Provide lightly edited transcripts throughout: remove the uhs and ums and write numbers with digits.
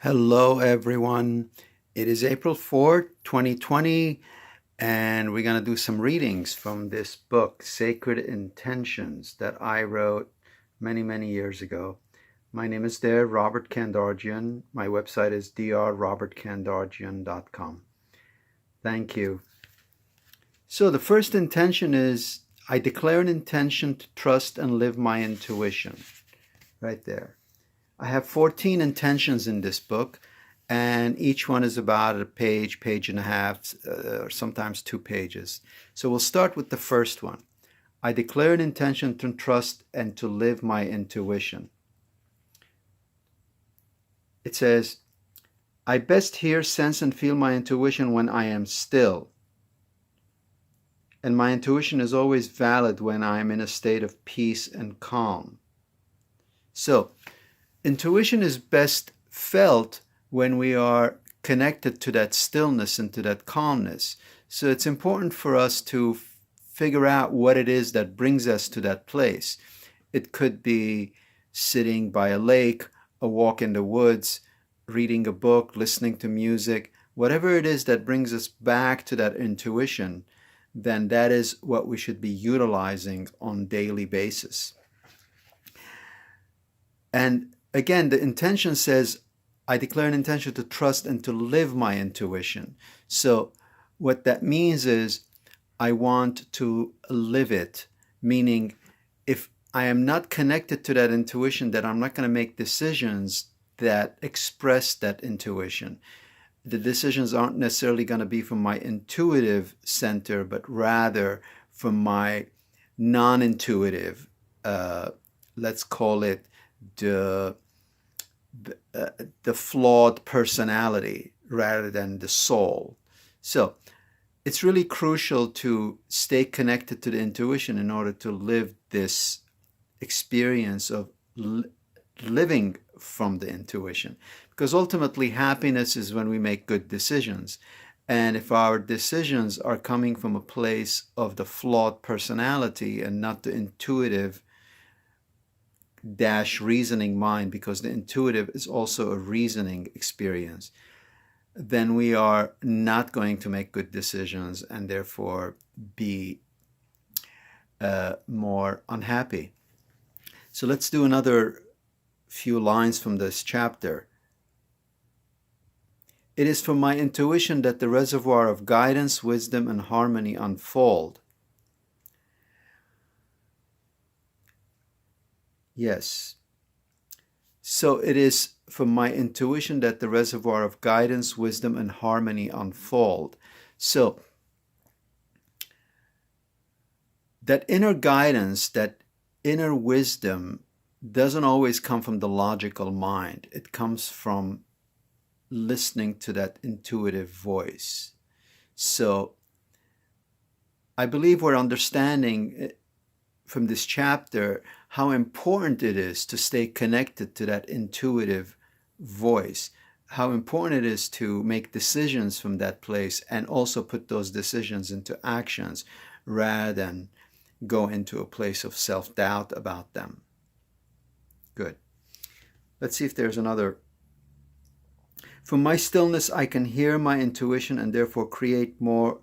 Hello, everyone. It is April 4th, 2020, and we're going to do some readings from this book, Sacred Intentions, that I wrote many, many years ago. My name is Robert Kandarjian. My website is drrobertkandarjian.com. Thank you. So, the first intention is I declare an intention to trust and live my intuition. Right there. I have 14 intentions in this book, and each one is about a page, page and a half, or sometimes 2 pages. So we'll start with the first one. I declare an intention to trust and to live my intuition. It says, I best hear, sense, and feel my intuition when I am still. And my intuition is always valid when I am in a state of peace and calm. So, intuition is best felt when we are connected to that stillness and to that calmness. So it's important for us to figure out what it is that brings us to that place. It could be sitting by a lake, a walk in the woods, reading a book, listening to music, whatever it is that brings us back to that intuition, then that is what we should be utilizing on a daily basis. And again, the intention says, I declare an intention to trust and to live my intuition. So what that means is I want to live it, meaning if I am not connected to that intuition, that I'm not going to make decisions that express that intuition. The decisions aren't necessarily going to be from my intuitive center, but rather from my non-intuitive, let's call it the flawed personality rather than the soul. So it's really crucial to stay connected to the intuition in order to live this experience of living from the intuition. Because ultimately, happiness is when we make good decisions. And if our decisions are coming from a place of the flawed personality and not the intuitive reasoning mind, because the intuitive is also a reasoning experience, then we are not going to make good decisions and therefore be more unhappy. So let's do another few lines from this chapter. It is from my intuition that the reservoir of guidance, wisdom, and harmony unfold. Yes. So it is from my intuition that the reservoir of guidance, wisdom, and harmony unfold. So that inner guidance, that inner wisdom doesn't always come from the logical mind. It comes from listening to that intuitive voice. So I believe we're understanding from this chapter how important it is to stay connected to that intuitive voice, how important it is to make decisions from that place and also put those decisions into actions rather than go into a place of self-doubt about them. Good. Let's see if there's another. From my stillness, I can hear my intuition and therefore create more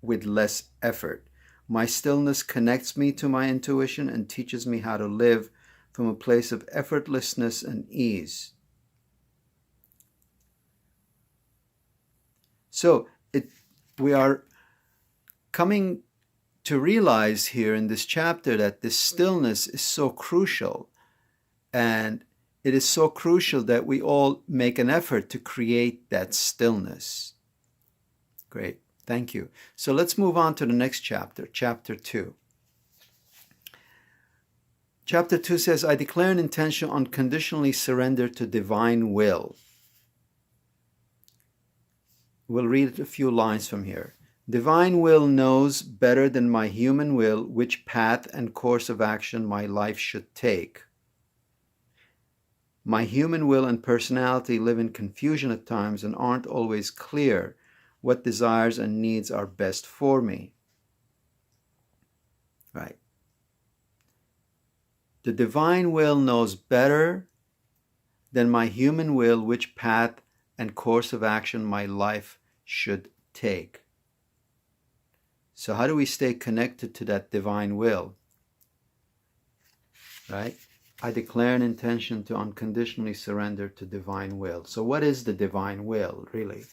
with less effort. My stillness connects me to my intuition and teaches me how to live from a place of effortlessness and ease. So we are coming to realize here in this chapter that this stillness is so crucial, and it is so crucial that we all make an effort to create that stillness. Great. Thank you. So let's move on to the next chapter, chapter 2. Chapter 2 says, I declare an intention unconditionally surrender to divine will. We'll read a few lines from here. Divine will knows better than my human will which path and course of action my life should take. My human will and personality live in confusion at times and aren't always clear what desires and needs are best for me. Right. The divine will knows better than my human will which path and course of action my life should take. So how do we stay connected to that divine will? Right? I declare an intention to unconditionally surrender to divine will. So what is the divine will, really?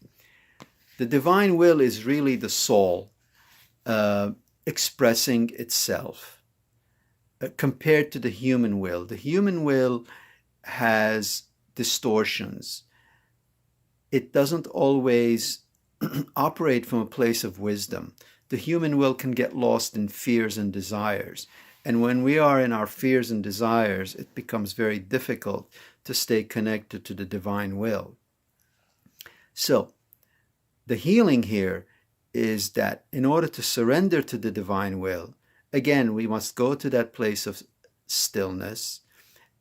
The divine will is really the soul expressing itself compared to the human will. The human will has distortions. It doesn't always operate from a place of wisdom. The human will can get lost in fears and desires. And when we are in our fears and desires, it becomes very difficult to stay connected to the divine will. So, the healing here is that in order to surrender to the divine will, again, we must go to that place of stillness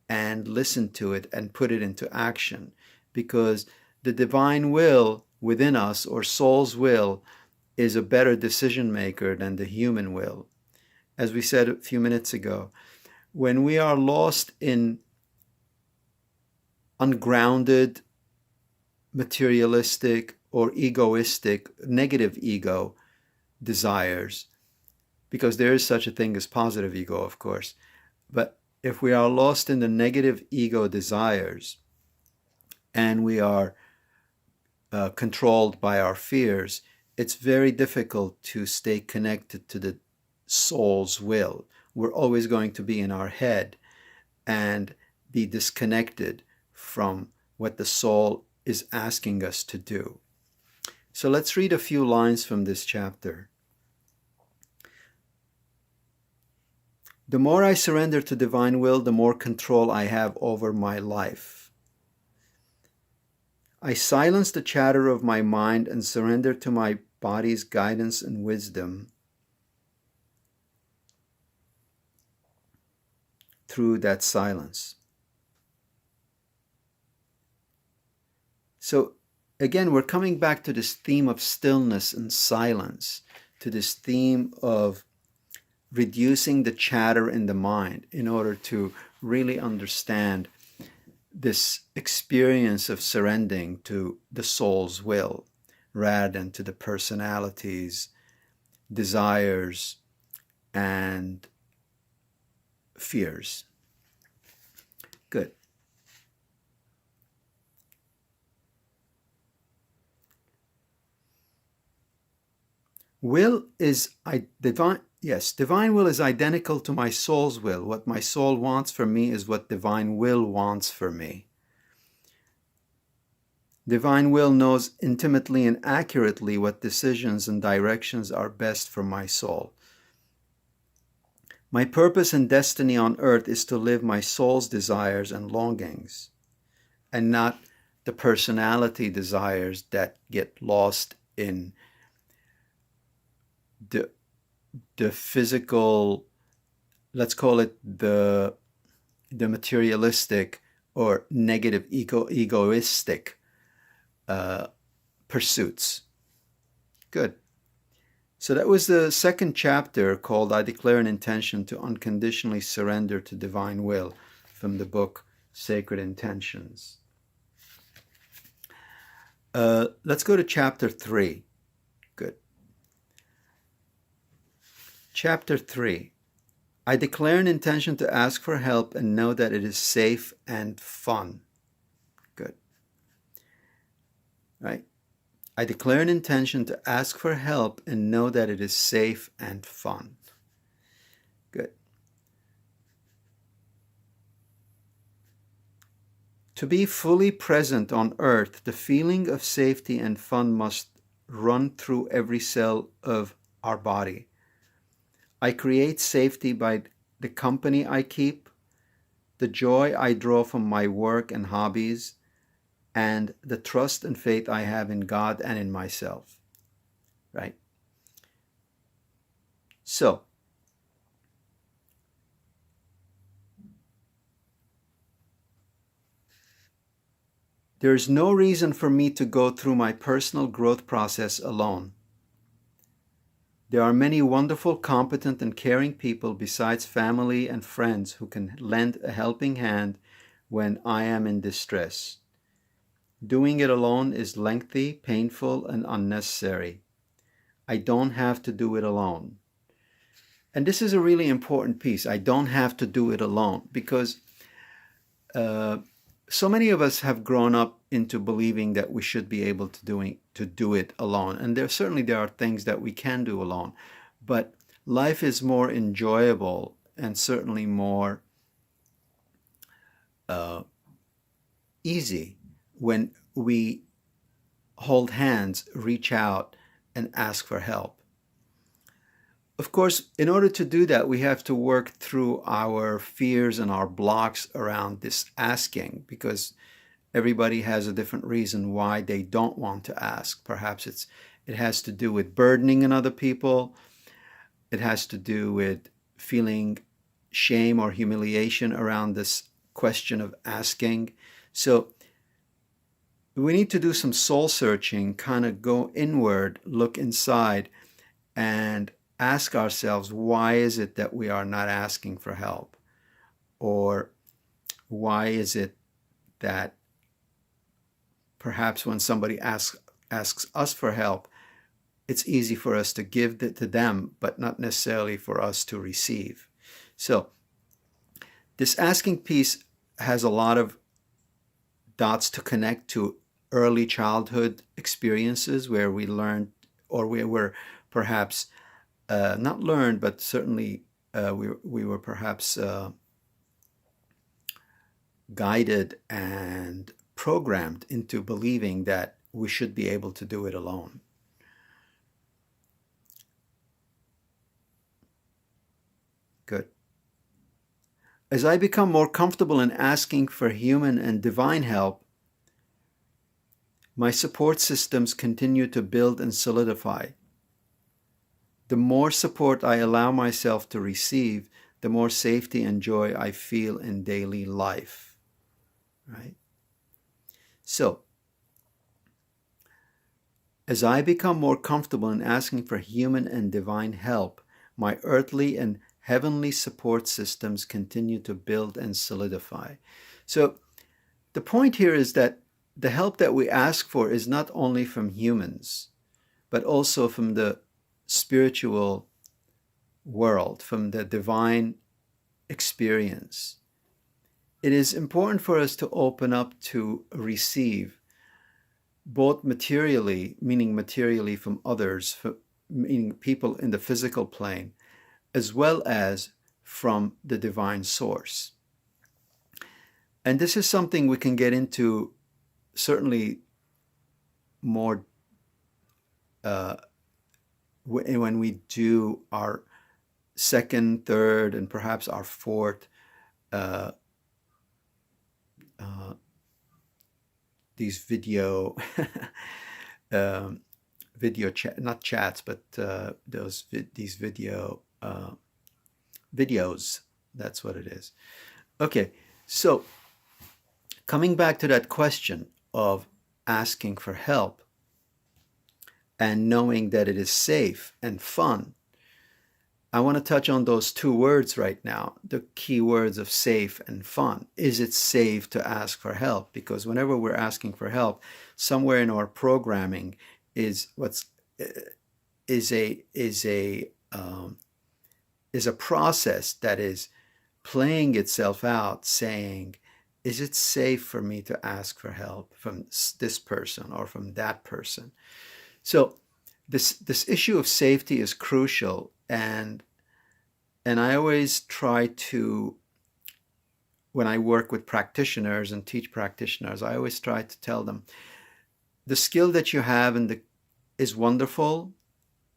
and listen to it and put it into action, because the divine will within us, or soul's will, is a better decision maker than the human will. As we said a few minutes ago, when we are lost in ungrounded, materialistic, or egoistic, negative ego desires, because there is such a thing as positive ego, of course, but if we are lost in the negative ego desires and we are controlled by our fears, it's very difficult to stay connected to the soul's will. We're always going to be in our head and be disconnected from what the soul is asking us to do. So let's read a few lines from this chapter. The more I surrender to divine will, the more control I have over my life. I silence the chatter of my mind and surrender to my body's guidance and wisdom through that silence. So again, we're coming back to this theme of stillness and silence, to this theme of reducing the chatter in the mind in order to really understand this experience of surrendering to the soul's will rather than to the personality's desires and fears. Good. Will is divine. Yes, divine will is identical to my soul's will. What my soul wants for me is what divine will wants for me. Divine will knows intimately and accurately what decisions and directions are best for my soul. My purpose and destiny on earth is to live my soul's desires and longings, and not the personality desires that get lost in the physical, let's call it the materialistic or negative egoistic pursuits. Good. So that was the second chapter, called I Declare an Intention to Unconditionally Surrender to Divine Will, from the book Sacred Intentions. Let's go to chapter 3. Good. Chapter 3. I declare an intention to ask for help and know that it is safe and fun. Good. Right? I declare an intention to ask for help and know that it is safe and fun. Good. To be fully present on earth, the feeling of safety and fun must run through every cell of our body. I create safety by the company I keep, the joy I draw from my work and hobbies, and the trust and faith I have in God and in myself. Right? So, there is no reason for me to go through my personal growth process alone. There are many wonderful, competent, and caring people besides family and friends who can lend a helping hand when I am in distress. Doing it alone is lengthy, painful, and unnecessary. I don't have to do it alone. And this is a really important piece. I don't have to do it alone because uh, so many of us have grown up into believing that we should be able to do it alone. And there are things that we can do alone, but life is more enjoyable and certainly more uh, easy when we hold hands, reach out, and ask for help. Of course, in order to do that, we have to work through our fears and our blocks around this asking because everybody has a different reason why they don't want to ask. Perhaps it has to do with burdening on other people. It has to do with feeling shame or humiliation around this question of asking. So we need to do some soul searching, kind of go inward, look inside, and ask ourselves, why is it that we are not asking for help? Or why is it that perhaps when somebody asks us for help, it's easy for us to give it to them, but not necessarily for us to receive? So this asking piece has a lot of dots to connect to early childhood experiences where we learned, or we were perhaps not learned, but certainly we were perhaps guided and programmed into believing that we should be able to do it alone. Good. As I become more comfortable in asking for human and divine help, my support systems continue to build and solidify. The more support I allow myself to receive, the more safety and joy I feel in daily life. Right? So, as I become more comfortable in asking for human and divine help, my earthly and heavenly support systems continue to build and solidify. So, the point here is that the help that we ask for is not only from humans, but also from the spiritual world, from the divine experience. It is important for us to open up to receive, both materially, meaning materially from others, meaning people in the physical plane, as well as from the divine source. And this is something we can get into certainly more when we do our second, third, and perhaps our fourth uh, these video video chat, not chats, but these videos. That's what it is. Okay, so coming back to that question of asking for help and knowing that it is safe and fun, I want to touch on those two words right now, the key words of safe and fun. Is it safe to ask for help? Because whenever we're asking for help, somewhere in our programming is a process that is playing itself out, saying, is it safe for me to ask for help from this person or from that person? So this issue of safety is crucial, and I always try to, when I work with practitioners and teach practitioners, I always try to tell them the skill that you have is wonderful.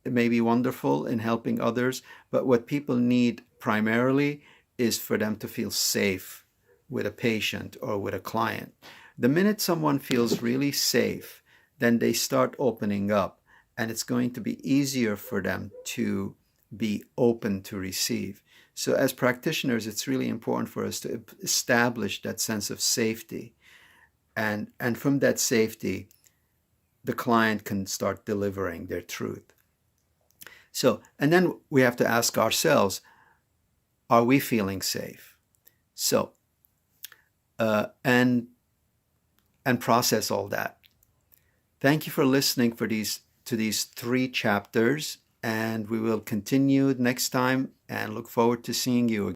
It may be wonderful in helping others, but what people need primarily is for them to feel safe with a patient or with a client. The minute someone feels really safe, then they start opening up, and it's going to be easier for them to be open to receive. So as practitioners, it's really important for us to establish that sense of safety. And from that safety, the client can start delivering their truth. So, and then we have to ask ourselves, are we feeling safe? So, and process all that. Thank you for listening to these 3 chapters, and we will continue next time and look forward to seeing you again.